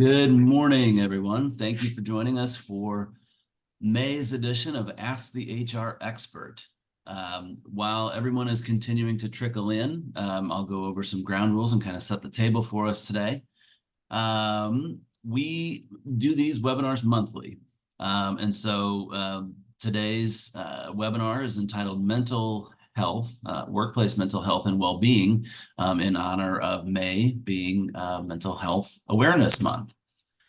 Good morning, everyone. Thank you for joining us for May's edition of Ask the HR Expert. While everyone is continuing to trickle in, I'll go over some ground rules and kind of set the table for us today. We do these webinars monthly. Today's webinar is entitled Mental Health, Workplace Mental Health and Wellbeing, in honor of May being Mental Health Awareness Month.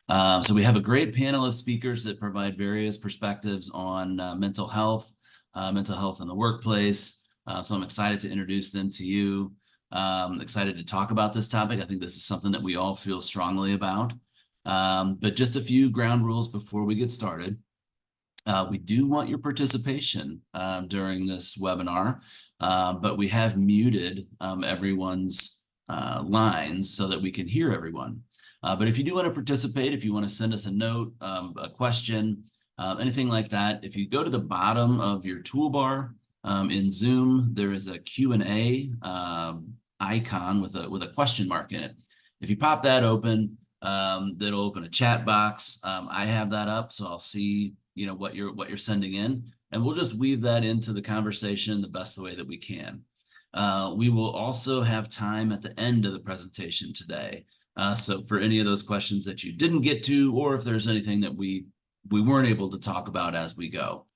So we have a great panel of speakers that provide various perspectives on mental health in the workplace. So I'm excited to introduce them to you. Excited to talk about this topic. I think this is something that we all feel strongly about. But just a few ground rules before we get started. We do want your participation during this webinar, but we have muted everyone's lines so that we can hear everyone. But if you do want to participate, if you want to send us a note, a question, anything like that, if you go to the bottom of your toolbar in Zoom, there is a Q&A icon with a question mark in it. If you pop that open, that'll open a chat box. I have that up, so I'll see what you're sending in, and we'll just weave that into the conversation the best way that we can. We will also have time at the end of the presentation today. So for any of those questions that you didn't get to, or if there's anything that we weren't able to talk about as we go.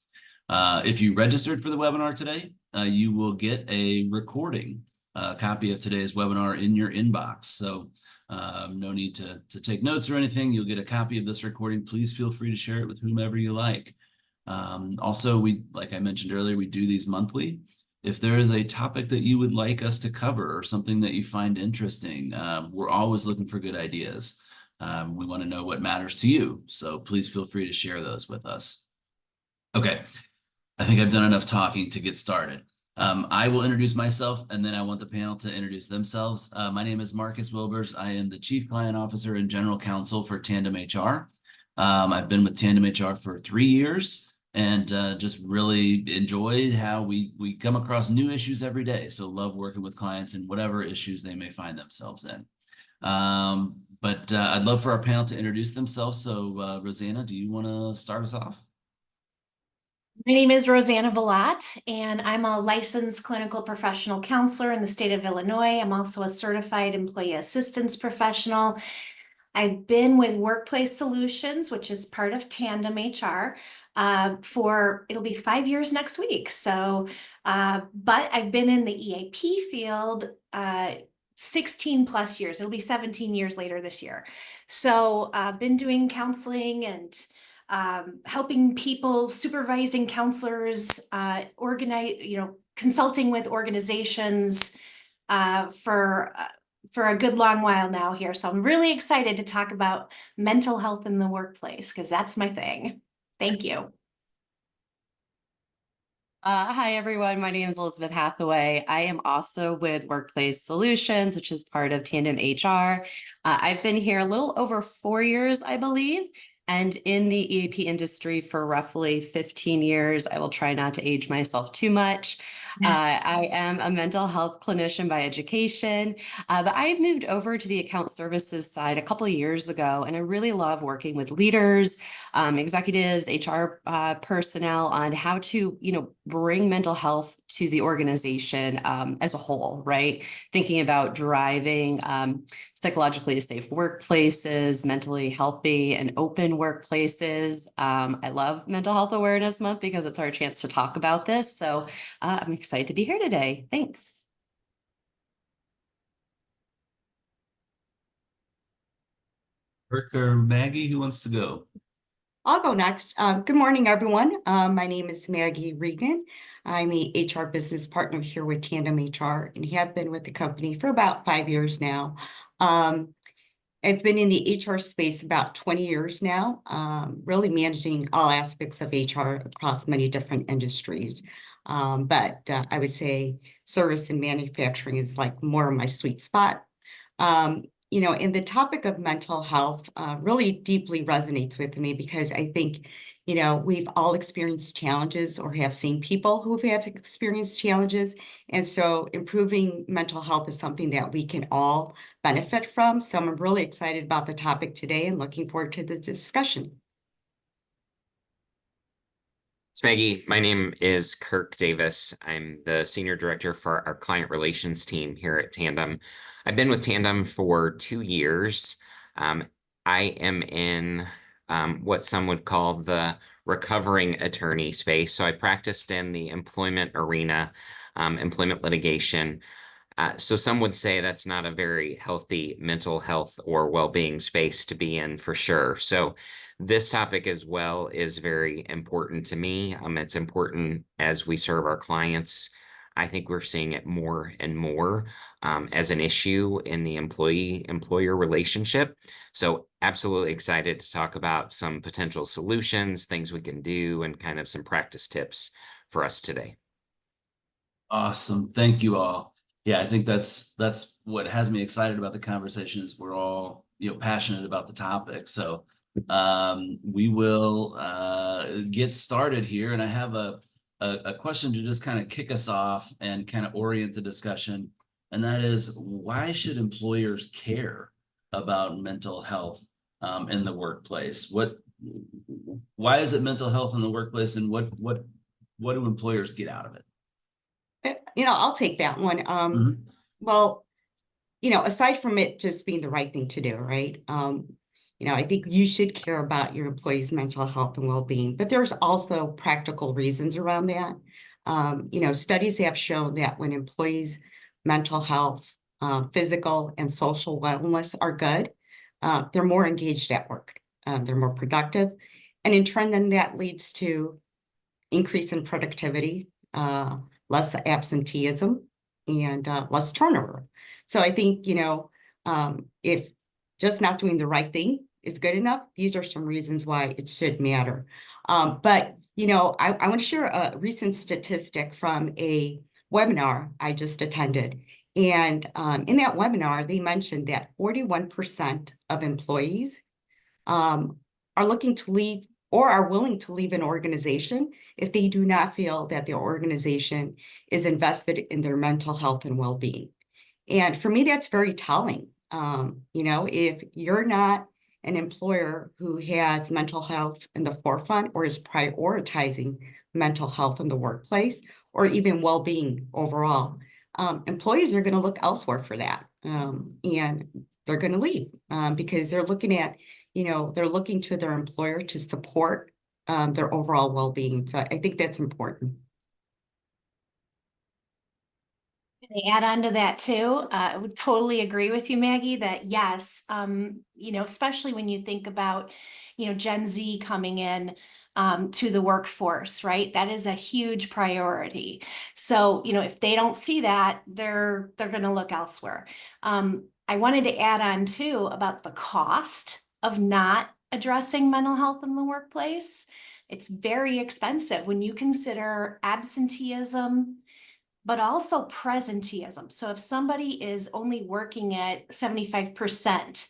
If you registered for the webinar today, you will get a recording, copy of today's webinar in your inbox. So no need to take notes or anything. You'll get a copy of this recording. Please feel free to share it with whomever you like. Also, like I mentioned earlier, we do these monthly. If there is a topic that you would like us to cover or something that you find interesting, we're always looking for good ideas. We want to know what matters to you, so please feel free to share those with us. Okay, I think I've done enough talking to get started. I will introduce myself, and then I want the panel to introduce themselves. My name is Marcus Wilbers. I am the Chief Client Officer and General Counsel for Tandem HR. I've been with Tandem HR for 3 years and just really enjoy how we come across new issues every day. So love working with clients and whatever issues they may find themselves in. But I'd love for our panel to introduce themselves. So Rosanna, do you want to start us off? My name is Rosanna Velat, and I'm a licensed clinical professional counselor in the state of Illinois. I'm also a certified employee assistance professional. I've been with Workplace Solutions, which is part of Tandem HR, it'll be 5 years next week. But I've been in the EAP field 16 plus years. It'll be 17 years later this year. So I've been doing counseling and helping people, supervising counselors, consulting with organizations for a good long while now here. So I'm really excited to talk about mental health in the workplace because that's my thing. Thank you. Hi, everyone. My name is Elizabeth Hathaway. I am also with Workplace Solutions, which is part of Tandem HR. I've been here a little over 4 years, I believe, and in the EAP industry for roughly 15 years. I will try not to age myself too much. I am a mental health clinician by education, but I moved over to the account services side a couple of years ago, and I really love working with leaders, executives, HR personnel on how to, bring mental health to the organization as a whole, right? Thinking about driving psychologically safe workplaces, mentally healthy and open workplaces. I love Mental Health Awareness Month because it's our chance to talk about this. So I'm excited to be here today. Thanks. Rick or Maggie, who wants to go? I'll go next. Good morning, everyone. My name is Maggie Regan. I'm a HR business partner here with Tandem HR and have been with the company for about 5 years now. I've been in the HR space about 20 years now, really managing all aspects of HR across many different industries. But I would say service and manufacturing is like more of my sweet spot. And the topic of mental health really deeply resonates with me because I think, You know, we've all experienced challenges or have seen people who have experienced challenges. And so improving mental health is something that we can all benefit from. So I'm really excited about the topic today and looking forward to the discussion. Maggie, my name is Kirk Davis. I'm the Senior Director for our Client Relations team here at Tandem. I've been with Tandem for 2 years. I am in what some would call the recovering attorney space. So I practiced in the employment arena, employment litigation. So some would say that's not a very healthy mental health or well-being space to be in for sure. So this topic as well is very important to me. It's important as we serve our clients. I think we're seeing it more and more as an issue in the employee-employer relationship. So absolutely excited to talk about some potential solutions, things we can do, and kind of some practice tips for us today. Awesome. Thank you all. Yeah, I think that's what has me excited about the conversation is we're all, passionate about the topic. So we will get started here. And I have a question to just kind of kick us off and kind of orient the discussion. And that is, why should employers care about mental health in the workplace? Why is it mental health in the workplace, and what do employers get out of it? I'll take that one. Mhm. Well, aside from it just being the right thing to do, right? I think you should care about your employees' mental health and well-being, but there's also practical reasons around that. Studies have shown that when employees' mental health, physical and social wellness are good, they're more engaged at work. They're more productive. And in turn, then that leads to increase in productivity, less absenteeism, and less turnover. So I think, if just not doing the right thing is good enough, these are some reasons why it should matter. But, I want to share a recent statistic from a webinar I just attended. And in that webinar, they mentioned that 41% of employees are looking to leave or are willing to leave an organization if they do not feel that their organization is invested in their mental health and well-being. And for me, that's very telling. If you're not an employer who has mental health in the forefront or is prioritizing mental health in the workplace or even well-being overall, employees are going to look elsewhere for that. And they're going to leave because they're looking at they're looking to their employer to support their overall well-being. So I think that's important. To add on to that too, I would totally agree with you, Maggie, that yes, especially when you think about, Gen Z coming in to the workforce, right? That is a huge priority. So, if they don't see that, they're going to look elsewhere. I wanted to add on too about the cost of not addressing mental health in the workplace. It's very expensive when you consider absenteeism, but also presenteeism. So if somebody is only working at 75%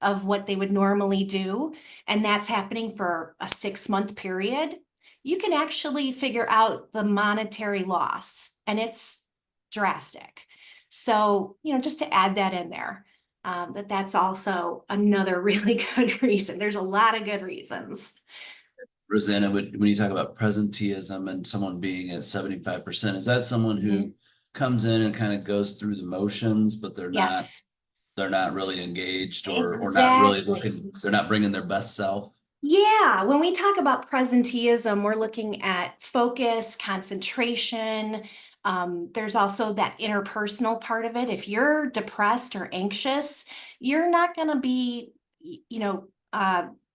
of what they would normally do, and that's happening for a 6-month period, you can actually figure out the monetary loss, and it's drastic. So, just to add that in there, that's also another really good reason. There's a lot of good reasons. Rosanna, when you talk about presenteeism and someone being at 75%, is that someone who comes in and kind of goes through the motions, but they're Yes. not really engaged or not really looking, they're not bringing their best self? Yeah, when we talk about presenteeism, we're looking at focus, concentration. There's also that interpersonal part of it. If you're depressed or anxious, you're not going to be,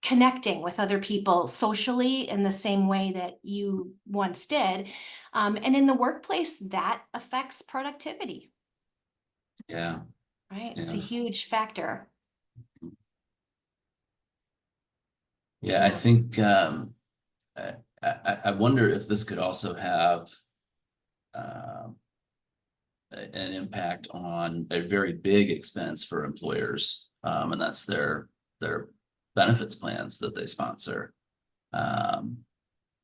connecting with other people socially in the same way that you once did. And in the workplace, that affects productivity, Yeah. right? It's a Yeah. huge factor. Yeah, I think I wonder if this could also have an impact on a very big expense for employers, and that's their benefits plans that they sponsor.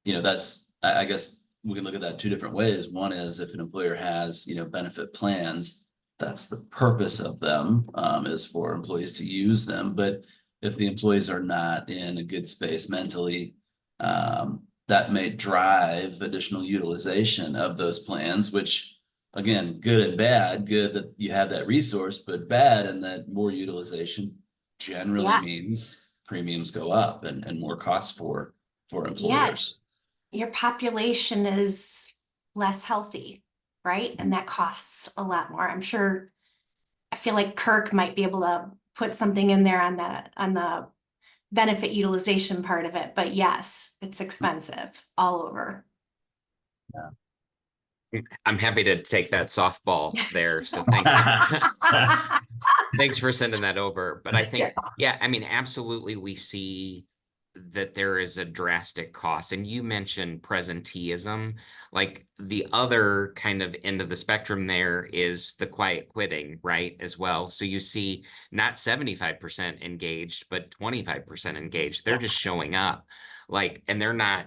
that's, I guess we can look at that two different ways. One is if an employer has, benefit plans, that's the purpose of them, is for employees to use them. But if the employees are not in a good space mentally, that may drive additional utilization of those plans, which again, good and bad. Good that you have that resource, but bad and that more utilization generally Yeah. means premiums go up and more costs for Yeah. employers. Your population is less healthy, right? And that costs a lot more. I'm sure, I feel like Kirk might be able to put something in there on the benefit utilization part of it, but yes, it's expensive all over. I'm happy to take that softball there. So thanks. Thanks for sending that over. But I think, yeah, I mean, absolutely, we see that there is a drastic cost. And you mentioned presenteeism. Like the other kind of end of the spectrum there is the quiet quitting, right? As well. So you see not 75% engaged, but 25% engaged. They're just showing up. Like, and they're not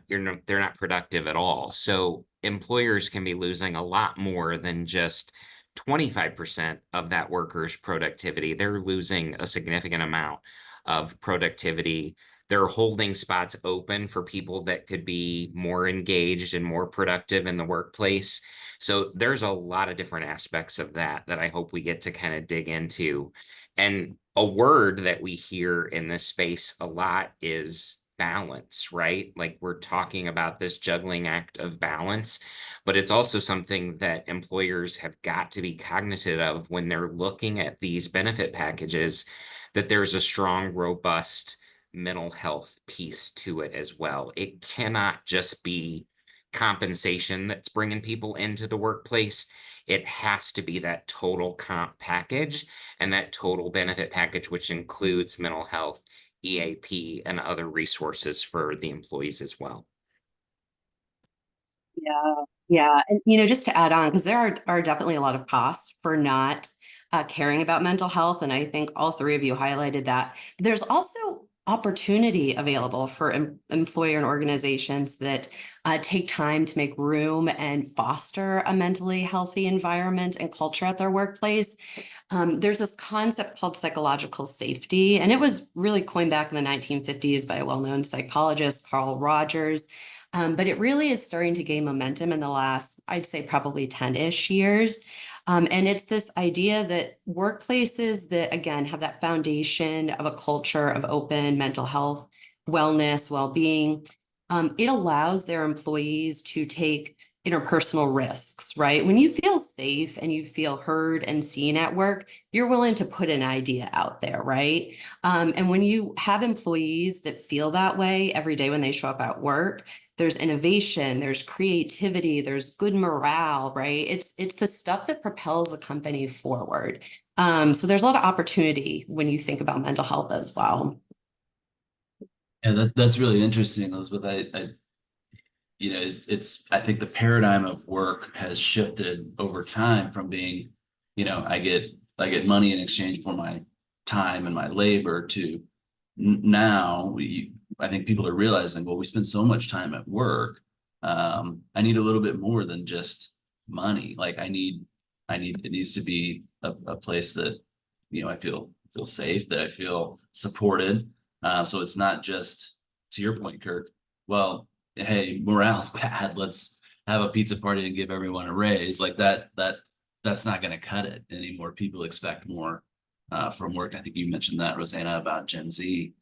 productive at all. So employers can be losing a lot more than just 25% of that worker's productivity. They're losing a significant amount of productivity. They're holding spots open for people that could be more engaged and more productive in the workplace. So there's a lot of different aspects of that I hope we get to kind of dig into. And a word that we hear in this space a lot is balance, right? Like we're talking about this juggling act of balance, but it's also something that employers have got to be cognizant of when they're looking at these benefit packages, that there's a strong, robust mental health piece to it as well. It cannot just be compensation that's bringing people into the workplace. It has to be that total comp package and that total benefit package, which includes mental health, EAP, and other resources for the employees as well. Yeah. And, just to add on, because there are definitely a lot of costs for not caring about mental health. And I think all three of you highlighted that. There's also opportunity available for employer and organizations that take time to make room and foster a mentally healthy environment and culture at their workplace. There's this concept called psychological safety, and it was really coined back in the 1950s by a well-known psychologist, Carl Rogers. But it really is starting to gain momentum in the last, I'd say probably 10-ish years. And it's this idea that workplaces that, again, have that foundation of a culture of open mental health, wellness, well-being, it allows their employees to take interpersonal risks, right? When you feel safe and you feel heard and seen at work, you're willing to put an idea out there, right? And when you have employees that feel that way every day when they show up at work, there's innovation, there's creativity, there's good morale, right? It's the stuff that propels a company forward. So there's a lot of opportunity when you think about mental health as well. Yeah, that's really interesting, Elizabeth. I think the paradigm of work has shifted over time from being, I get money in exchange for my time and my labor to now I think people are realizing, well, we spend so much time at work. I need a little bit more than just money. Like it needs to be a place that, I feel safe, that I feel supported. So it's not just, to your point, Kirk, well, hey, morale's bad, let's have a pizza party and give everyone a raise. Like that's not going to cut it anymore. People expect more from work. I think you mentioned that, Rosanna, about Gen Z.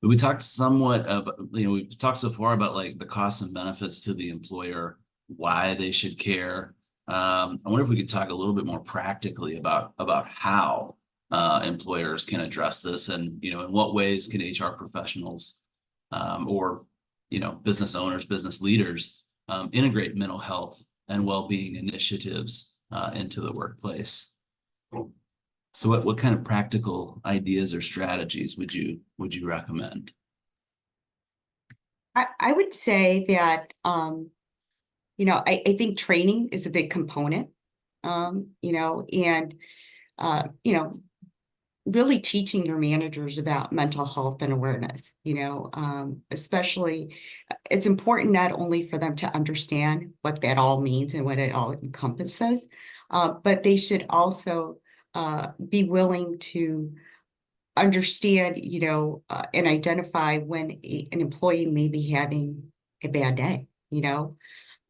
But we talked somewhat about, we've talked so far about like the costs and benefits to the employer, why they should care. I wonder if we could talk a little bit more practically about how employers can address this, and in what ways can HR professionals or business owners, business leaders integrate mental health and well-being initiatives into the workplace. So what kind of practical ideas or strategies would you recommend? I would say that, I think training is a big component, and, really teaching your managers about mental health and awareness, especially it's important not only for them to understand what that all means and what it all encompasses, but they should also be willing to understand, and identify when an employee may be having a bad day,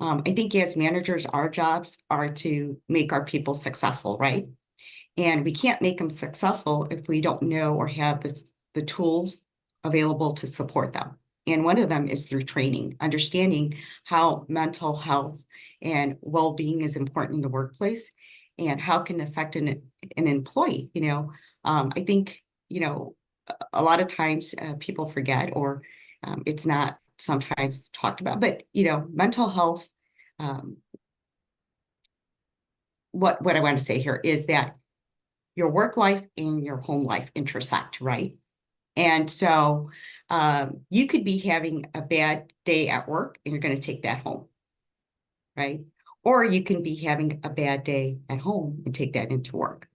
I think as managers, our jobs are to make our people successful, right? And we can't make them successful if we don't know or have the tools available to support them. And one of them is through training, understanding how mental health and well-being is important in the workplace and how it can affect an employee. I think, a lot of times people forget, or it's not sometimes talked about, but, mental health, what I want to say here is that your work life and your home life intersect, right? And so you could be having a bad day at work and you're going to take that home, right? Or you can be having a bad day at home and take that into work.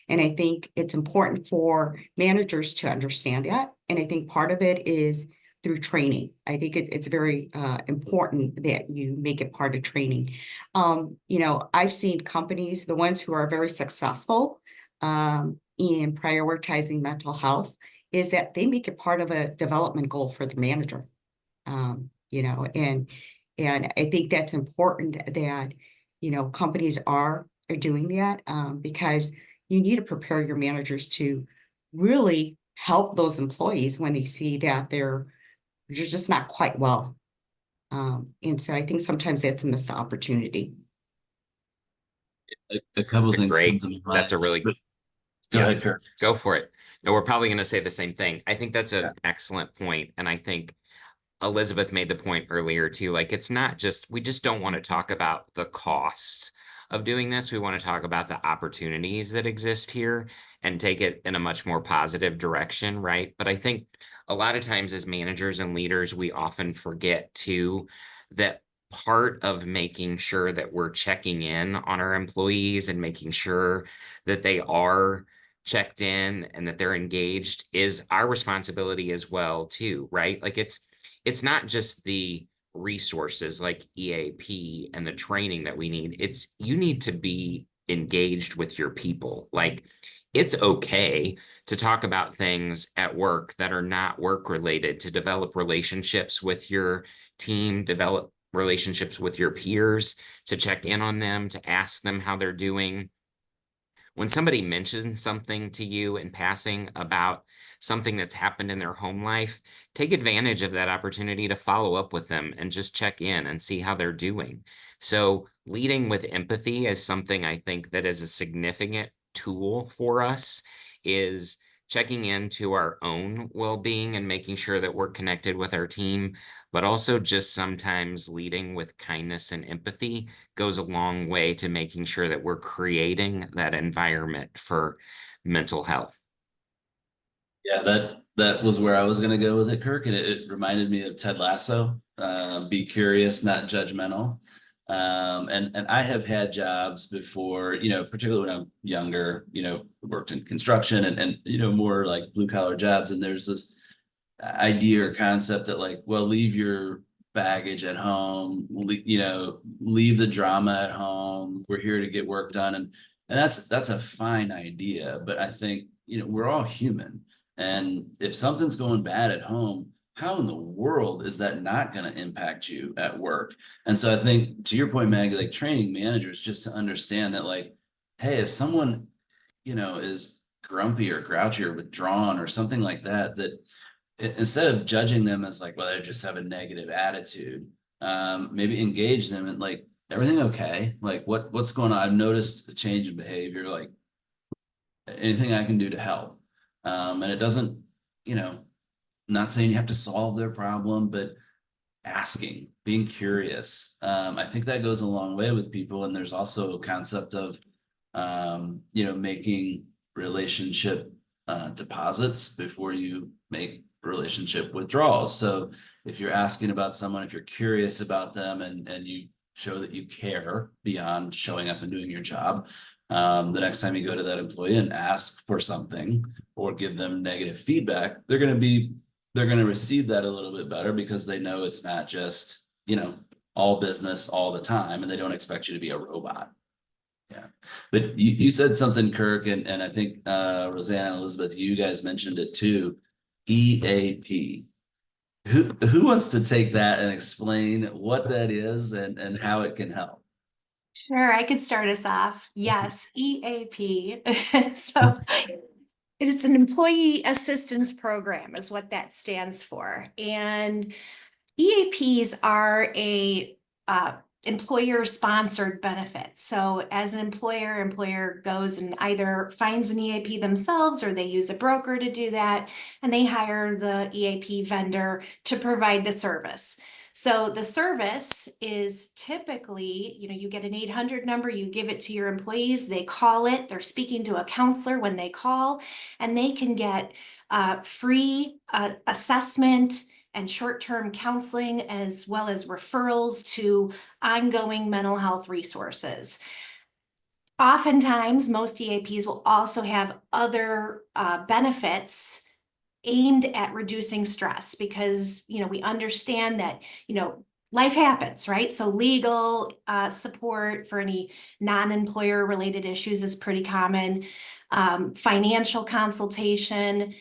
And I think it's important for managers to understand that. And I think part of it is through training. I think it's very important that you make it part of training. I've seen companies, the ones who are very successful in prioritizing mental health, is that they make it part of a development goal for the manager. And I think that's important that, companies are doing that because you need to prepare your managers to really help those employees when they see that they're just not quite well. And so I think sometimes that's a missed opportunity. A couple That's a things come great, to mind. that's a really, Go yeah, ahead, Kirk. go for it. No, we're probably going to say the same thing. I think that's an Yeah. excellent point. And I think Elizabeth made the point earlier too, like it's not just, we just don't want to talk about the cost of doing this. We want to talk about the opportunities that exist here and take it in a much more positive direction, right? But I think a lot of times as managers and leaders, we often forget too that part of making sure that we're checking in on our employees and making sure that they are checked in and that they're engaged is our responsibility as well too, right? Like it's not just the resources like EAP and the training that we need. It's you need to be engaged with your people. Like it's okay to talk about things at work that are not work related, to develop relationships with your team, develop relationships with your peers, to check in on them, to ask them how they're doing. When somebody mentions something to you in passing about something that's happened in their home life, take advantage of that opportunity to follow up with them and just check in and see how they're doing. So leading with empathy is something I think that is a significant tool for us, is checking into our own well-being and making sure that we're connected with our team, but also just sometimes leading with kindness and empathy goes a long way to making sure that we're creating that environment for mental health. Yeah, that was where I was gonna go with it, Kirk, and it reminded me of Ted Lasso. Be curious, not judgmental. And I have had jobs before, particularly when I'm younger, worked in construction and more like blue collar jobs. And there's this idea or concept that like, well, leave your baggage at home, leave the drama at home. We're here to get work done. And that's a fine idea, but I think, we're all human. And if something's going bad at home, how in the world is that not going to impact you at work? And so I think to your point, Maggie, like training managers just to understand that like, hey, if someone, is grumpy or grouchy or withdrawn or something like that, that instead of judging them as like, well, they just have a negative attitude, maybe engage them and like, everything okay? Like what's going on? I've noticed a change in behavior, like anything I can do to help. And it doesn't, not saying you have to solve their problem, but asking, being curious. I think that goes a long way with people. And there's also a concept of, making relationship deposits before you make relationship withdrawals. So if you're asking about someone, if you're curious about them and you show that you care beyond showing up and doing your job, The next time you go to that employee and ask for something or give them negative feedback, they're going to receive that a little bit better because they know it's not just, all business all the time, and they don't expect you to be a robot. Yeah. But you said something, Kirk, and I think Rosanna and Elizabeth, you guys mentioned it too. EAP. Who wants to take that and explain what that is and how it can help? Sure, I could start us off. Yes, EAP. So it's an employee assistance program is what that stands for. And EAPs are a employer-sponsored benefit. So as an employer goes and either finds an EAP themselves or they use a broker to do that, and they hire the EAP vendor to provide the service. So the service is typically, you get an 800 number, you give it to your employees, they call it, they're speaking to a counselor when they call, and they can get free assessment and short-term counseling, as well as referrals to ongoing mental health resources. Oftentimes, most EAPs will also have other benefits aimed at reducing stress because, we understand that, life happens, right? So legal support for any non-employer related issues is pretty common. Financial consultation,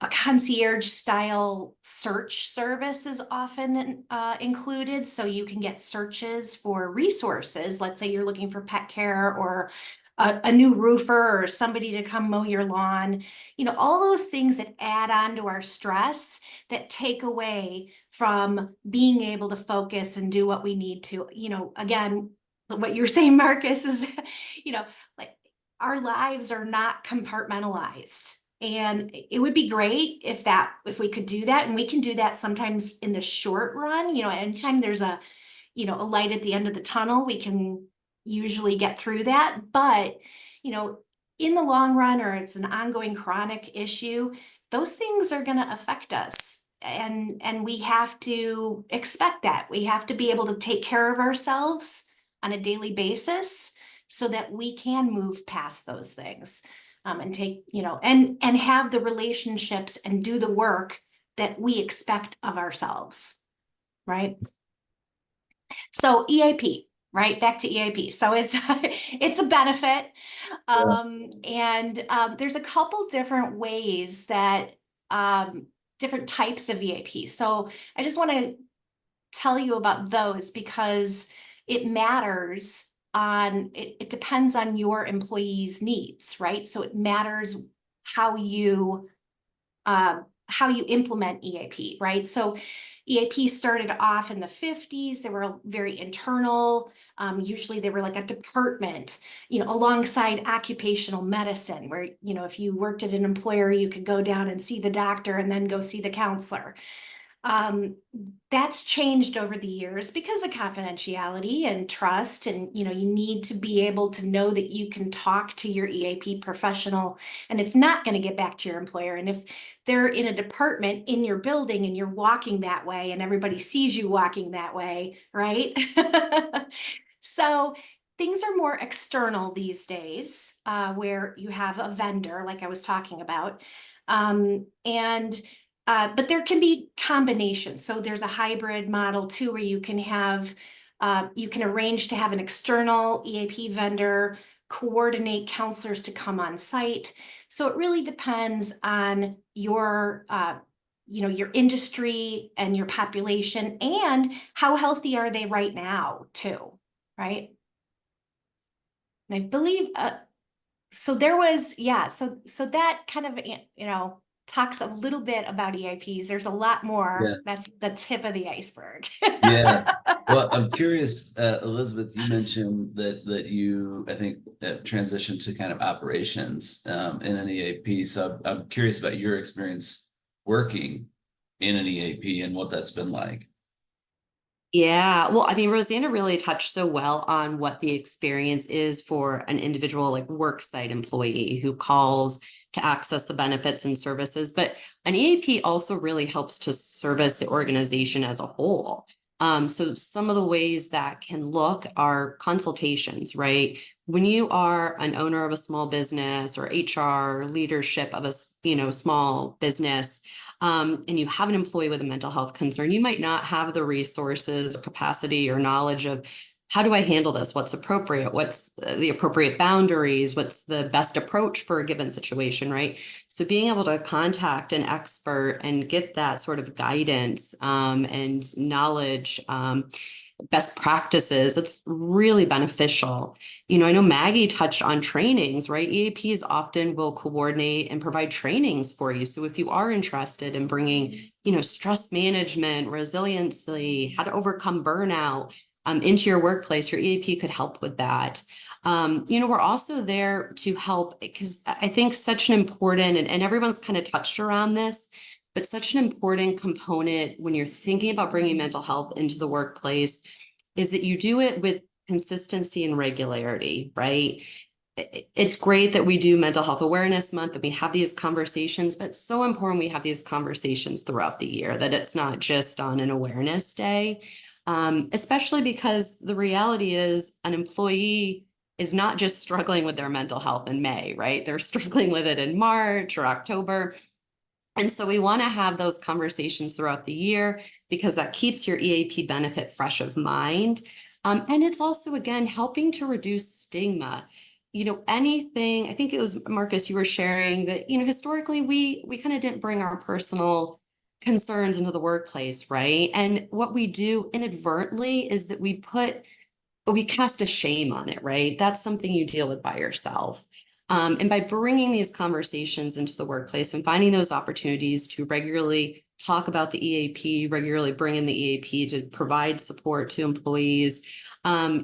a concierge style search service is often included. So you can get searches for resources. Let's say you're looking for pet care or a new roofer or somebody to come mow your lawn. All those things that add on to our stress that take away from being able to focus and do what we need to. Again, what you were saying, Marcus, is, like our lives are not compartmentalized. And it would be great if we could do that. And we can do that sometimes in the short run, anytime there's a light at the end of the tunnel, we can usually get through that. But, in the long run, or it's an ongoing chronic issue, those things are going to affect us. And we have to expect that. We have to be able to take care of ourselves on a daily basis so that we can move past those things. And take, and have the relationships and do the work that we expect of ourselves, right? So EAP, right? Back to EAP. So it's it's a benefit, and there's a couple different ways that different types of EAP. So I just want to tell you about those because it matters. It depends on your employees' needs, right? So it matters how you implement EAP, right? So EAP started off in the 50s. They were very internal. Usually they were like a department, alongside occupational medicine, where, if you worked at an employer, you could go down and see the doctor and then go see the counselor. That's changed over the years because of confidentiality and trust. And, you need to be able to know that you can talk to your EAP professional and it's not going to get back to your employer. And if they're in a department in your building and you're walking that way and everybody sees you walking that way, right? So things are more external these days, where you have a vendor, like I was talking about. But there can be combinations. So there's a hybrid model too, where you can arrange to have an external EAP vendor coordinate counselors to come on site. So it really depends on your industry and your population and how healthy are they right now too, right? And I believe, so there was, so that kind of, talks a little bit about EAPs. There's a lot more. Yeah. That's the tip of the iceberg. Yeah. Well, I'm curious, Elizabeth, you mentioned that you, I think, transitioned to kind of operations in an EAP. So I'm curious about your experience working in an EAP and what that's been like. Yeah, well, I mean, Rosanna really touched so well on what the experience is for an individual like worksite employee who calls to access the benefits and services. But an EAP also really helps to service the organization as a whole. So some of the ways that can look are consultations, right? when you are an owner of a small business or HR leadership of a small business, and you have an employee with a mental health concern, you might not have the resources or capacity or knowledge of how do I handle this? What's appropriate? What's the appropriate boundaries? What's the best approach for a given situation, right? So being able to contact an expert and get that sort of guidance and knowledge, best practices, it's really beneficial. I know Maggie touched on trainings, right? EAPs often will coordinate and provide trainings for you. So if you are interested in bringing, stress management, resiliency, how to overcome burnout, into your workplace, your EAP could help with that. We're also there to help because I think such an important, and everyone's kind of touched around this, but such an important component when you're thinking about bringing mental health into the workplace is that you do it with consistency and regularity, right? It's great that we do Mental Health Awareness Month and we have these conversations, but it's so important we have these conversations throughout the year, that it's not just on an awareness day. Especially because the reality is an employee is not just struggling with their mental health in May, right? They're struggling with it in March or October. And so we want to have those conversations throughout the year because that keeps your EAP benefit fresh of mind. And it's also, again, helping to reduce stigma. Anything, I think it was Marcus, you were sharing that, historically we kind of didn't bring our personal concerns into the workplace, right? And what we do inadvertently is that we cast a shame on it, right? That's something you deal with by yourself. And by bringing these conversations into the workplace and finding those opportunities to regularly talk about the EAP, regularly bring in the EAP to provide support to employees,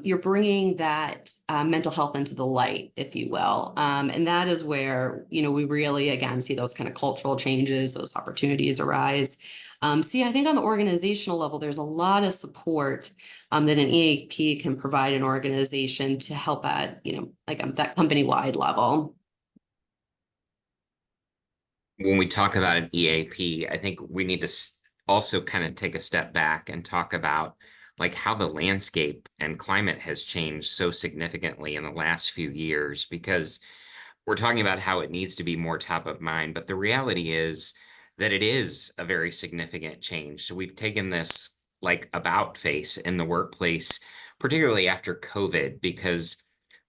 you're bringing that mental health into the light, if you will. And that is where, we really, again, see those kind of cultural changes, those opportunities arise. So yeah, I think on the organizational level, there's a lot of support that an EAP can provide an organization to help at, that company-wide level. When we talk about an EAP, I think we need to also kind of take a step back and talk about like how the landscape and climate has changed so significantly in the last few years, because we're talking about how it needs to be more top of mind, but the reality is that it is a very significant change. So we've taken this like about face in the workplace, particularly after COVID, because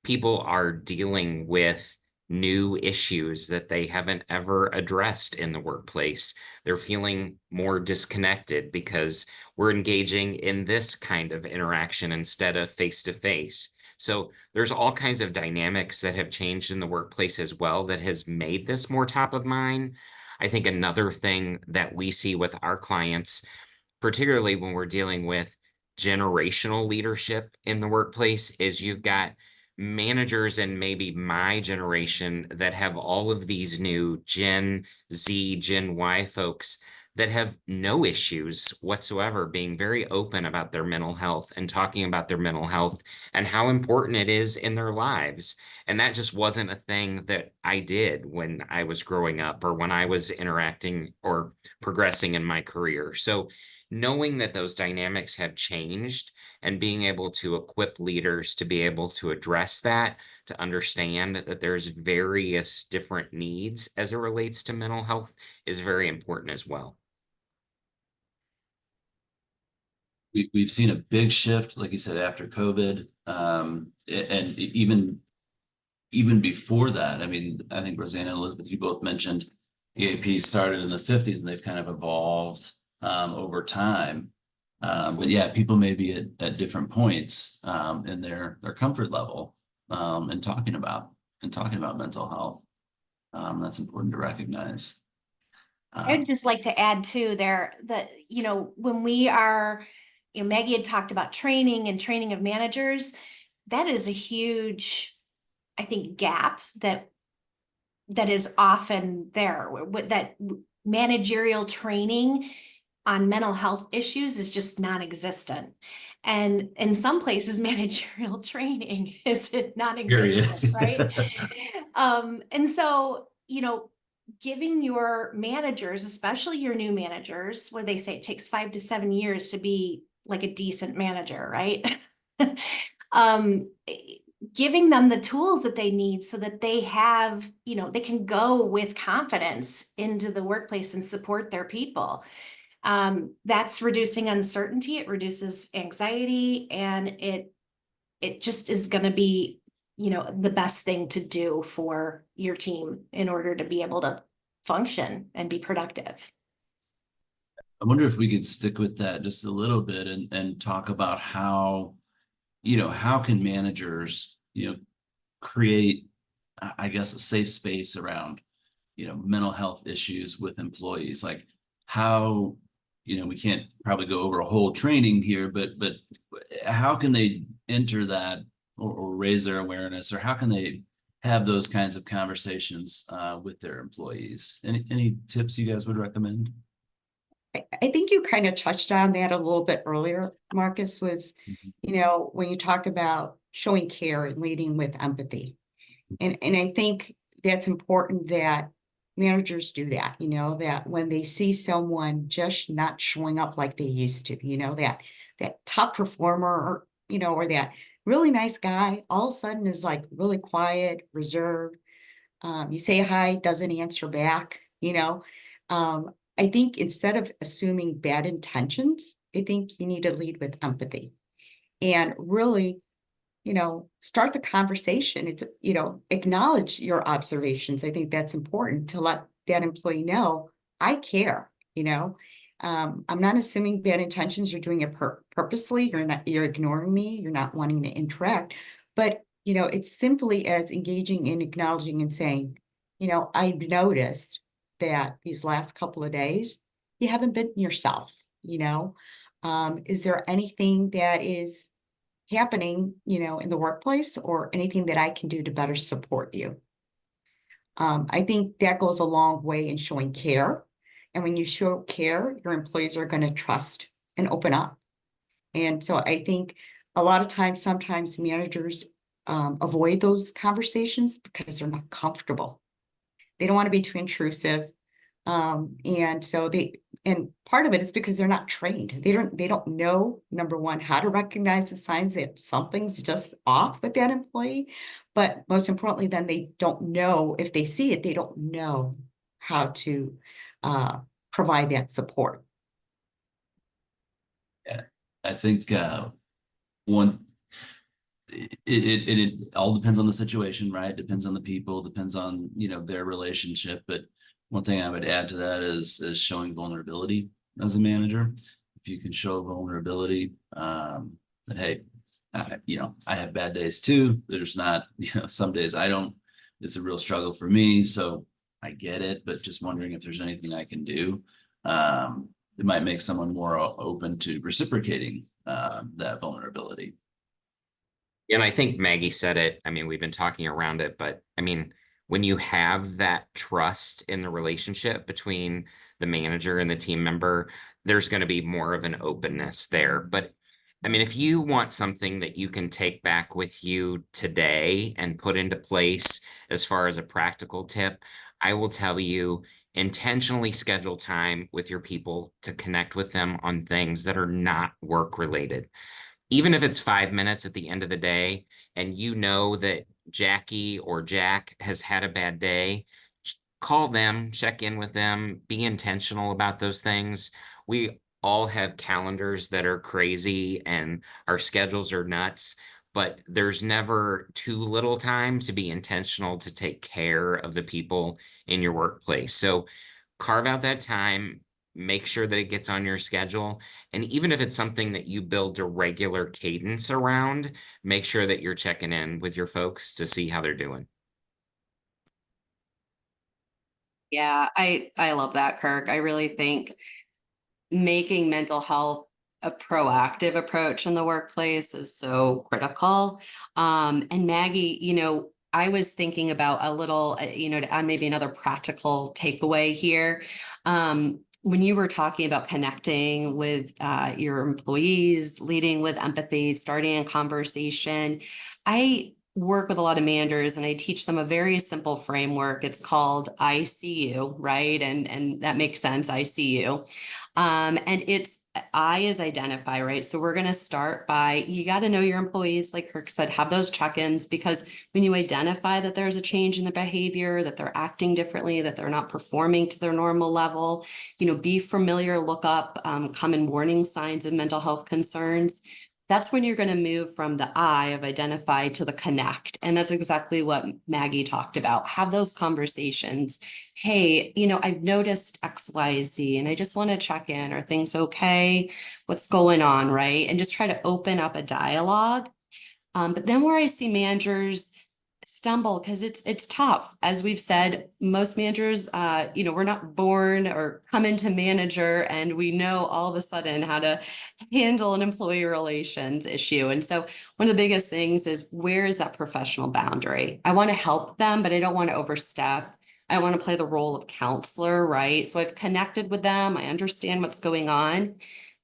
people are dealing with new issues that they haven't ever addressed in the workplace. They're feeling more disconnected because we're engaging in this kind of interaction instead of face to face. So there's all kinds of dynamics that have changed in the workplace as well that has made this more top of mind. I think another thing that we see with our clients, particularly when we're dealing with generational leadership in the workplace, is you've got managers in maybe my generation that have all of these new Gen Z, Gen Y folks that have no issues whatsoever being very open about their mental health and talking about their mental health and how important it is in their lives. And that just wasn't a thing that I did when I was growing up or when I was interacting or progressing in my career. So knowing that those dynamics have changed and being able to equip leaders to be able to address that, to understand that there's various different needs as it relates to mental health is very important as well. We've seen a big shift, like you said, after COVID, and even before that. I mean, I think Rosanna and Elizabeth, you both mentioned EAP started in the 50s and they've kind of evolved over time. But yeah, people may be at different points in their comfort level and talking about mental health. That's important to recognize. I'd just like to add too that, when we are, Maggie had talked about training and training of managers. That is a huge, I think, gap that is often there. That managerial training on mental health issues is just non-existent. And in some places, managerial training is non-existent, right? And so, giving your managers, especially your new managers, where they say it takes 5 to 7 years to be like a decent manager, right? giving them the tools that they need so that they have, they can go with confidence into the workplace and support their people. That's reducing uncertainty, it reduces anxiety, and it just is going to be, the best thing to do for your team in order to be able to function and be productive. I wonder if we could stick with that just a little bit and talk about how, how can managers, create, I guess, a safe space around, mental health issues with employees. Like how, we can't probably go over a whole training here, but how can they enter that or raise their awareness, or how can they have those kinds of conversations with their employees? Any tips you guys would recommend? I think you kind of touched on that a little bit earlier, Marcus, was, when you talk about showing care and leading with empathy. And I think that's important that managers do that, that when they see someone just not showing up like they used to, that top performer, or, or that really nice guy all of a sudden is like really quiet, reserved. You say hi, doesn't answer back, I think instead of assuming bad intentions, I think you need to lead with empathy and really, start the conversation. It's, acknowledge your observations. I think that's important to let that employee know, I care, I'm not assuming bad intentions. You're doing it purposely. You're ignoring me. You're not wanting to interact. But, it's simply as engaging and acknowledging and saying, I've noticed that these last couple of days, you haven't been yourself, is there anything that is happening, in the workplace, or anything that I can do to better support you? I think that goes a long way in showing care. And when you show care, your employees are going to trust and open up. And so I think a lot of times, sometimes managers avoid those conversations because they're not comfortable. They don't want to be too intrusive. And part of it is because they're not trained. They don't know, number one, how to recognize the signs that something's just off with that employee. But most importantly, then they don't know, if they see it, they don't know how to provide that support. Yeah, I think one, it all depends on the situation, right? Depends on the people, depends on, their relationship. But one thing I would add to that is showing vulnerability as a manager. If you can show vulnerability, that, hey, I have bad days too. There's not, some days I don't, it's a real struggle for me. So I get it, but just wondering if there's anything I can do. It might make someone more open to reciprocating that vulnerability. And I think Maggie said it. I mean, we've been talking around it, but I mean, when you have that trust in the relationship between the manager and the team member, there's going to be more of an openness there. But I mean, if you want something that you can take back with you today and put into place as far as a practical tip, I will tell you, intentionally schedule time with your people to connect with them on things that are not work related. Even if it's 5 minutes at the end of the day, and you know that Jackie or Jack has had a bad day, call them, check in with them, be intentional about those things. We all have calendars that are crazy and our schedules are nuts, but there's never too little time to be intentional to take care of the people in your workplace. So carve out that time, make sure that it gets on your schedule. And even if it's something that you build a regular cadence around, make sure that you're checking in with your folks to see how they're doing. Yeah, I love that, Kirk. I really think making mental health a proactive approach in the workplace is so critical. And Maggie, I was thinking about a little, to add maybe another practical takeaway here. When you were talking about connecting with your employees, leading with empathy, starting a conversation, I work with a lot of managers and I teach them a very simple framework. It's called ICU, right? And that makes sense, ICU. And it's I is identify, right? So we're going to start by, you got to know your employees, like Kirk said, have those check-ins, because when you identify that there's a change in the behavior, that they're acting differently, that they're not performing to their normal level, be familiar, look up common warning signs of mental health concerns. That's when you're going to move from the I of identify to the connect. And that's exactly what Maggie talked about. Have those conversations. Hey, I've noticed X, Y, Z, and I just want to check in. Are things okay? What's going on, right? And just try to open up a dialogue. But then where I see managers stumble, because it's tough. As we've said, most managers, we're not born or come into manager and we know all of a sudden how to handle an employee relations issue. And so one of the biggest things is, where is that professional boundary? I want to help them, but I don't want to overstep. I want to play the role of counselor, right? So I've connected with them. I understand what's going on.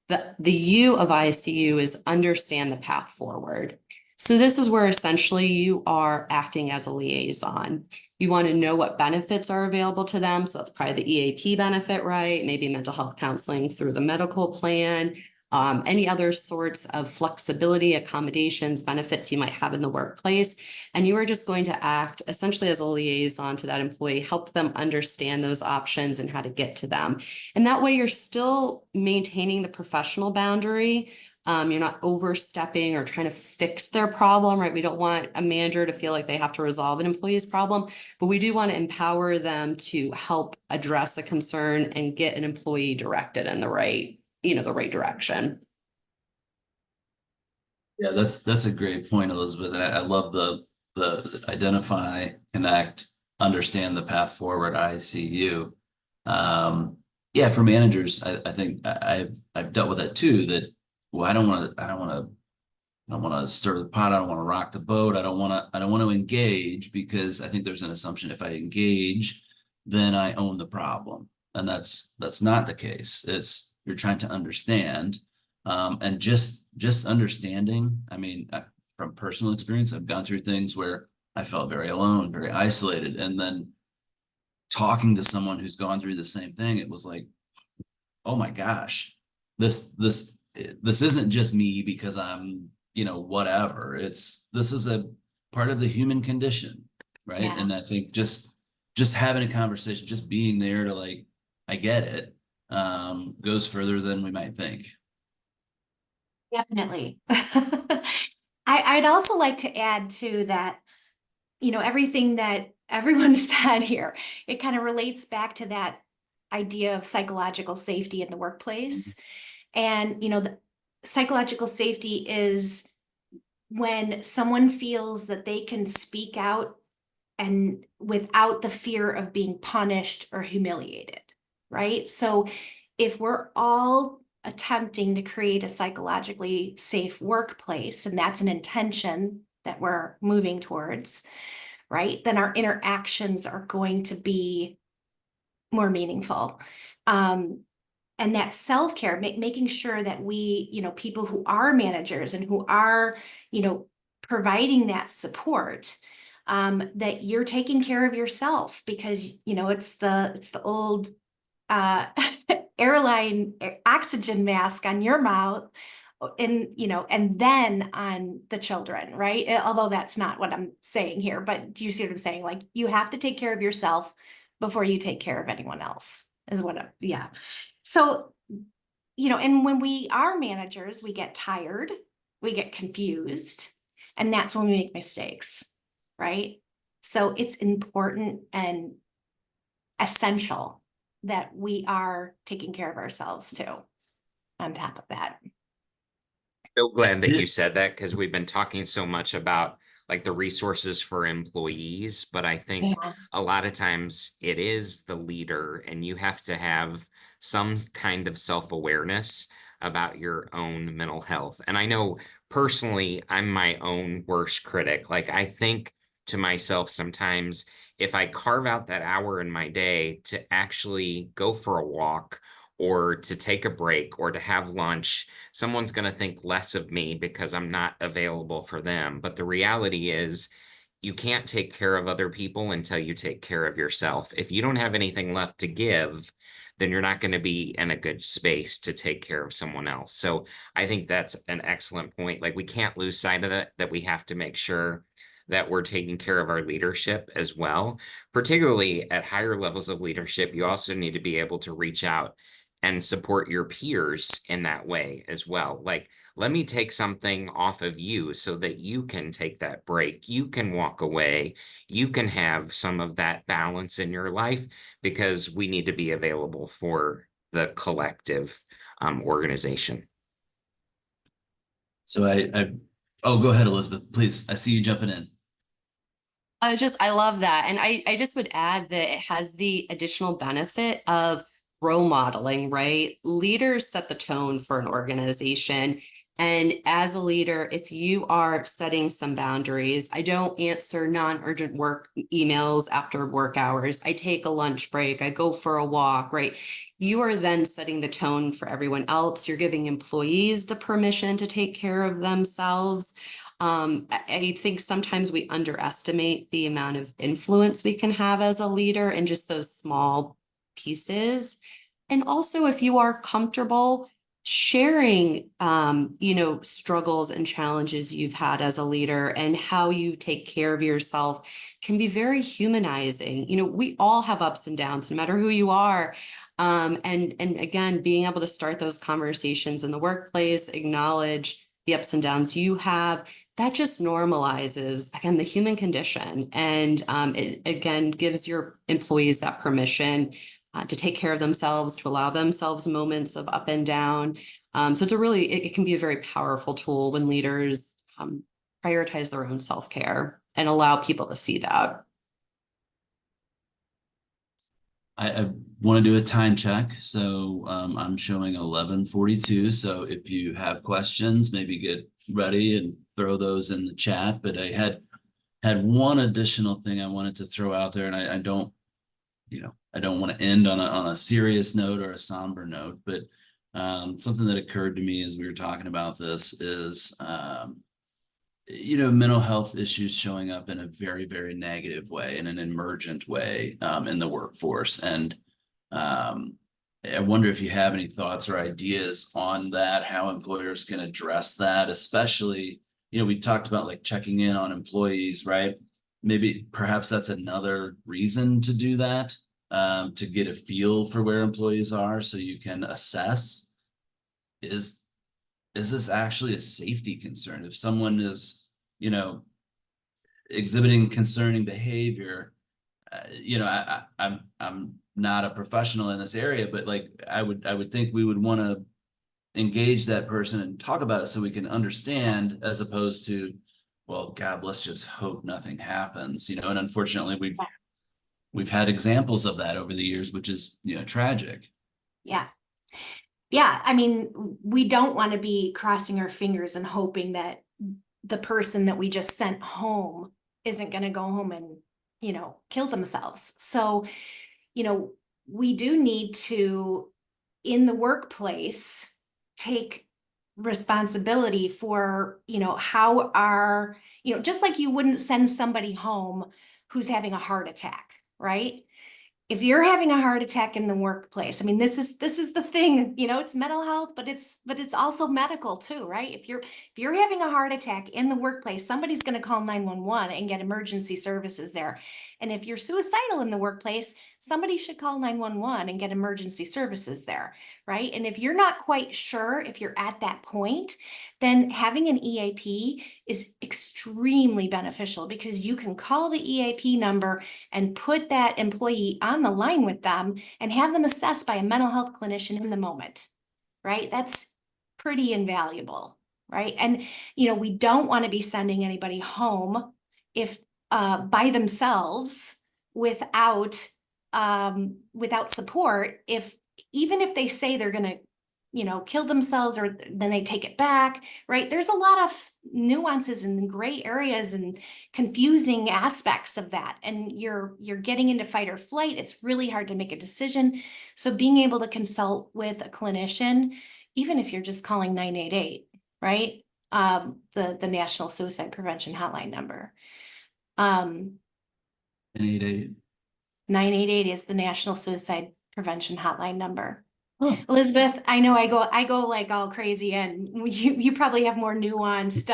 The U of ICU is understand the path forward. So this is where essentially you are acting as a liaison. You want to know what benefits are available to them. So that's probably the EAP benefit, right? Maybe mental health counseling through the medical plan, any other sorts of flexibility, accommodations, benefits you might have in the workplace. And you are just going to act essentially as a liaison to that employee, help them understand those options and how to get to them. And that way you're still maintaining the professional boundary. You're not overstepping or trying to fix their problem, right? We don't want a manager to feel like they have to resolve an employee's problem, but we do want to empower them to help address a concern and get an employee directed in the right direction. Yeah, that's a great point, Elizabeth. And I love the is it identify, connect, understand the path forward, ICU. Yeah, for managers, I think I've dealt with that too, that well, I don't want to stir the pot. I don't want to rock the boat. I don't want to engage, because I think there's an assumption if I engage, then I own the problem. And that's not the case. It's you're trying to understand, and just understanding. I mean, from personal experience, I've gone through things where I felt very alone, very isolated, and then talking to someone who's gone through the same thing, it was like, oh my gosh, this isn't just me because I'm, whatever. This is a part of the human condition, right? Yeah. And I think just having a conversation, just being there to like, I get it, goes further than we might think. Definitely. I'd also like to add to that, everything that everyone said here, it kind of relates back to that idea of psychological safety in the workplace. And, the psychological safety is when someone feels that they can speak out and without the fear of being punished or humiliated, right? So if we're all attempting to create a psychologically safe workplace, and that's an intention that we're moving towards, right? Then our interactions are going to be more meaningful. And that self-care, making sure that we, people who are managers and who are, providing that support, that you're taking care of yourself, because, it's the old airline oxygen mask on your mouth, and, and then on the children, right? Although that's not what I'm saying here, but do you see what I'm saying? Like, you have to take care of yourself before you take care of anyone else, is what yeah. So, and when we are managers, we get tired, we get confused, and that's when we make mistakes, right? So it's important and essential that we are taking care of ourselves too, on top of that. So glad that you said that, because we've been talking so much about like the resources for employees, but I think Yeah. a lot of times it is the leader, and you have to have some kind of self-awareness about your own mental health. And I know personally, I'm my own worst critic. Like, I think to myself sometimes, if I carve out that hour in my day to actually go for a walk or to take a break or to have lunch, someone's going to think less of me because I'm not available for them. But the reality is, you can't take care of other people until you take care of yourself. If you don't have anything left to give, then you're not going to be in a good space to take care of someone else. So I think that's an excellent point. Like, we can't lose sight of that we have to make sure that we're taking care of our leadership as well. Particularly at higher levels of leadership, you also need to be able to reach out and support your peers in that way as well. Like, let me take something off of you so that you can take that break. You can walk away. You can have some of that balance in your life, because we need to be available for the collective organization. So oh, go ahead, Elizabeth, please. I see you jumping in. I love that. And I just would add that it has the additional benefit of role modeling, right? Leaders set the tone for an organization. And as a leader, if you are setting some boundaries, I don't answer non-urgent work emails after work hours. I take a lunch break. I go for a walk, right? You are then setting the tone for everyone else. You're giving employees the permission to take care of themselves. I think sometimes we underestimate the amount of influence we can have as a leader in just those small pieces. And also, if you are comfortable sharing, struggles and challenges you've had as a leader and how you take care of yourself can be very humanizing. We all have ups and downs, no matter who you are. And again, being able to start those conversations in the workplace, acknowledge the ups and downs you have, that just normalizes, again, the human condition. And it, again, gives your employees that permission to take care of themselves, to allow themselves moments of up and down. So it can be a very powerful tool when leaders prioritize their own self-care and allow people to see that. I want to do a time check. So I'm showing 11:42. So if you have questions, maybe get ready and throw those in the chat. But I had one additional thing I wanted to throw out there, and I don't want to end on a serious note or a somber note, but something that occurred to me as we were talking about this is mental health issues showing up in a very, very negative way, in an emergent way in the workforce. And I wonder if you have any thoughts or ideas on that, how employers can address that, especially, we talked about like checking in on employees, right? Maybe perhaps that's another reason to do that, to get a feel for where employees are so you can assess, is this actually a safety concern? If someone is, exhibiting concerning behavior, I'm not a professional in this area, but like I would think we would want to engage that person and talk about it so we can understand, as opposed to, well, God, let's just hope nothing happens, and unfortunately we've had examples of that over the years, which is, tragic. Yeah. Yeah, I mean, we don't want to be crossing our fingers and hoping that the person that we just sent home isn't going to go home and, kill themselves. So, we do need to, in the workplace, take responsibility for, how our, just like you wouldn't send somebody home who's having a heart attack, right? If you're having a heart attack in the workplace, I mean, this is the thing, it's mental health, but it's also medical too, right? If you're having a heart attack in the workplace, somebody's going to call 911 and get emergency services there. And if you're suicidal in the workplace, somebody should call 911 and get emergency services there, right? And if you're not quite sure if you're at that point, then having an EAP is extremely beneficial, because you can call the EAP number and put that employee on the line with them and have them assessed by a mental health clinician in the moment, right? That's pretty invaluable, right? And, we don't want to be sending anybody home if by themselves without support, even if they say they're going to kill themselves or then they take it back, right? There's a lot of nuances and gray areas and confusing aspects of that. And you're getting into fight or flight. It's really hard to make a decision. So being able to consult with a clinician, even if you're just calling 988, right? The National Suicide Prevention Hotline number. 988. 988 is the National Suicide Prevention Hotline number. Oh. Elizabeth, I know I go like all crazy, and you probably have more nuanced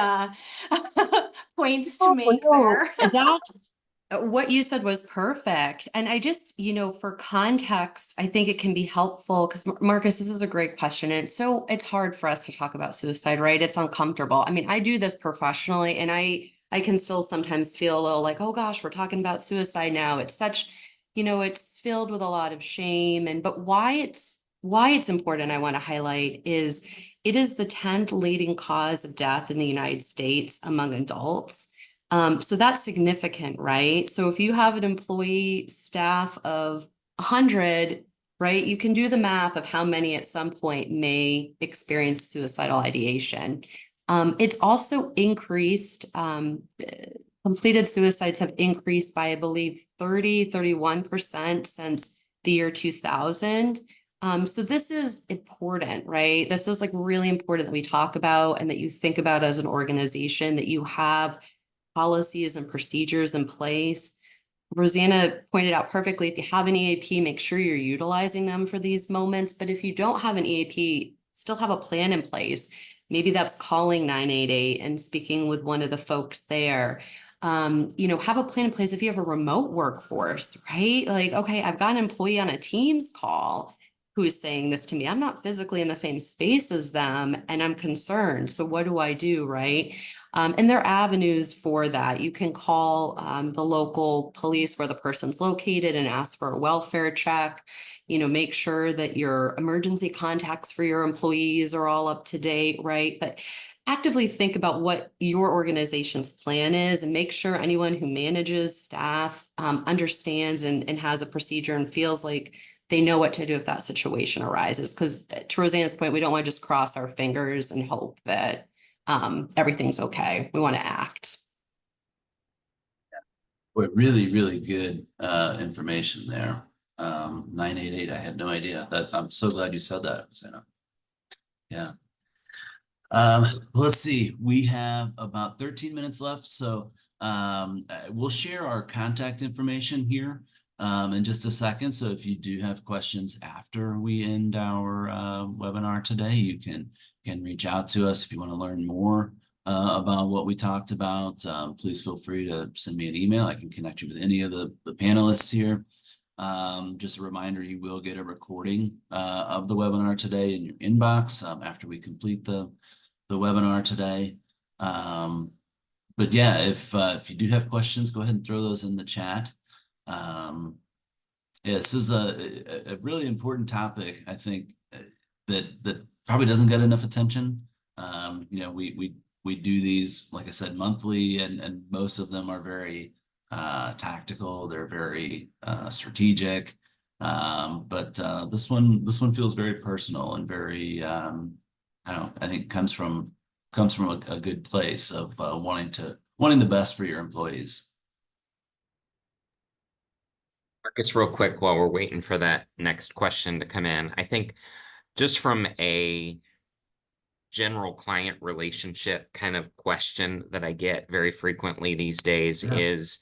points to make there. That's what you said was perfect. And I just, for context, I think it can be helpful because Marcus, this is a great question. And so it's hard for us to talk about suicide, right? It's uncomfortable. I mean, I do this professionally and I can still sometimes feel a little like, oh gosh, we're talking about suicide now. It's such, it's filled with a lot of shame. But why it's important, I want to highlight is it is the 10th leading cause of death in the United States among adults. So that's significant, right? So if you have an employee staff of 100, right, you can do the math of how many at some point may experience suicidal ideation. It's also increased, completed suicides have increased by, I believe, 31% since the year 2000. So this is important, right? This is like really important that we talk about and that you think about as an organization, that you have policies and procedures in place. Rosanna pointed out perfectly, if you have an EAP, make sure you're utilizing them for these moments. But if you don't have an EAP, still have a plan in place. Maybe that's calling 988 and speaking with one of the folks there. Have a plan in place if you have a remote workforce, right? Like, okay, I've got an employee on a Teams call who is saying this to me. I'm not physically in the same space as them and I'm concerned. So what do I do, right? And there are avenues for that. You can call the local police where the person's located and ask for a welfare check. Make sure that your emergency contacts for your employees are all up to date, right? But actively think about what your organization's plan is and make sure anyone who manages staff understands and has a procedure and feels like they know what to do if that situation arises. Because to Roseanne's point, we don't want to just cross our fingers and hope that everything's okay. We want to act. Boy, really, really good information there. 988, I had no idea. That I'm so glad you said that, Rosanna. Yeah. Let's see. We have about 13 minutes left, so we'll share our contact information here in just a second. So if you do have questions after we end our webinar today, you can reach out to us if you want to learn more about what we talked about. Please feel free to send me an email. I can connect you with any of the panelists here. Just a reminder, you will get a recording of the webinar today in your inbox after we complete the webinar today. But yeah, if you do have questions, go ahead and throw those in the chat. Yeah, this is a really important topic, I think, that probably doesn't get enough attention. We do these, like I said, monthly, and most of them are very tactical. They're very strategic. But this one feels very personal and very I think comes from a good place of wanting the best for your employees. Marcus, real quick, while we're waiting for that next question to come in, I think just from a general client relationship kind of question that I get very frequently these days is,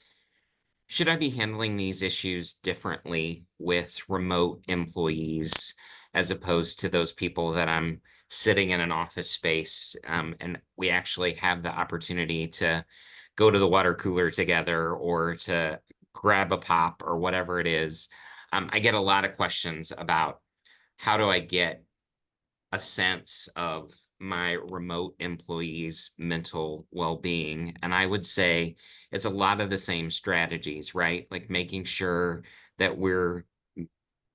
should I be handling these issues differently with remote employees as opposed to those people that I'm sitting in an office space and we actually have the opportunity to go to the water cooler together or to grab a pop or whatever it is? I get a lot of questions about how do I get a sense of my remote employees' mental well-being. And I would say it's a lot of the same strategies, right? Like making sure that we're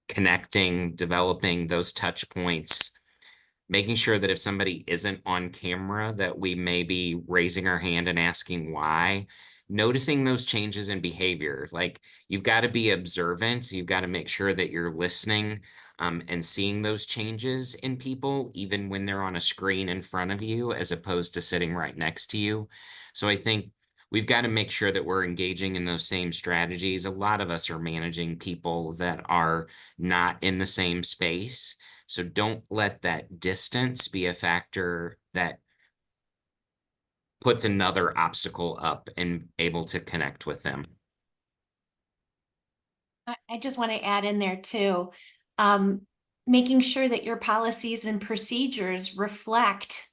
connecting, developing those touch points, making sure that if somebody isn't on camera, that we may be raising our hand and asking why, noticing those changes in behavior. Like, you've got to be observant. You've got to make sure that you're listening and seeing those changes in people, even when they're on a screen in front of you, as opposed to sitting right next to you. So I think we've got to make sure that we're engaging in those same strategies. A lot of us are managing people that are not in the same space. So don't let that distance be a factor that puts another obstacle up and able to connect with them. I just want to add in there too, making sure that your policies and procedures reflect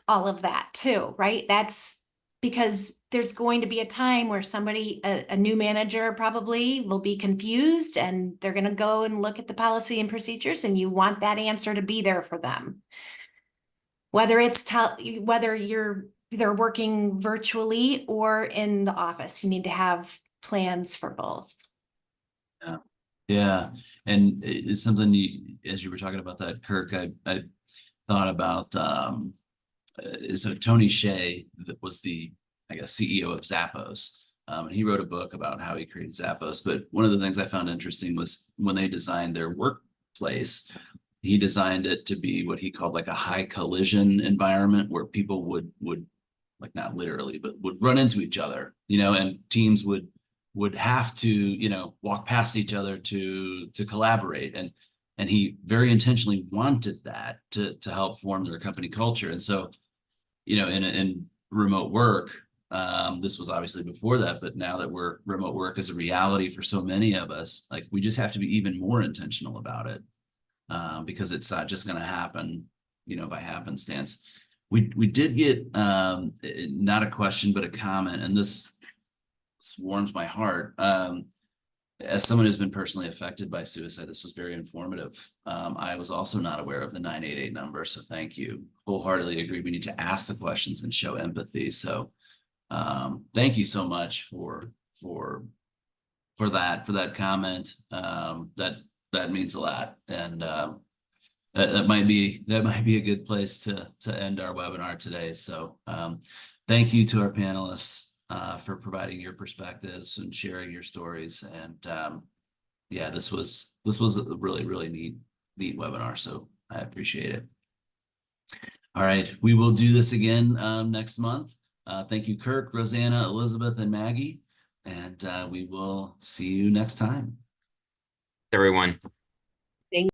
all of that too, right? That's because there's going to be a time where somebody, a new manager probably will be confused and they're going to go and look at the policy and procedures, and you want that answer to be there for them. Whether they're working virtually or in the office, you need to have plans for both. Yeah, and it's something as you were talking about that, Kirk, I thought about so Tony Hsieh, that was the, I guess, CEO of Zappos. And he wrote a book about how he created Zappos. But one of the things I found interesting was when they designed their workplace, he designed it to be what he called like a high collision environment where people would like, not literally, but would run into each other, and teams would have to, walk past each other to collaborate. And he very intentionally wanted that to help form their company culture. And so, in remote work, this was obviously before that, but now that remote work is a reality for so many of us, like, we just have to be even more intentional about it, because it's not just going to happen, by happenstance. We did get not a question, but a comment, and this warms my heart. As someone who's been personally affected by suicide, this was very informative. I was also not aware of the 988 number, so thank you. Wholeheartedly agree. We need to ask the questions and show empathy. So thank you so much for that comment. That means a lot, and that might be a good place to end our webinar today. So thank you to our panelists for providing your perspectives and sharing your stories. And yeah, this was a really neat webinar. So I appreciate it. All right, we will do this again next month. Thank you, Kirk, Rosanna, Elizabeth, and Maggie. And we will see you next time. Everyone.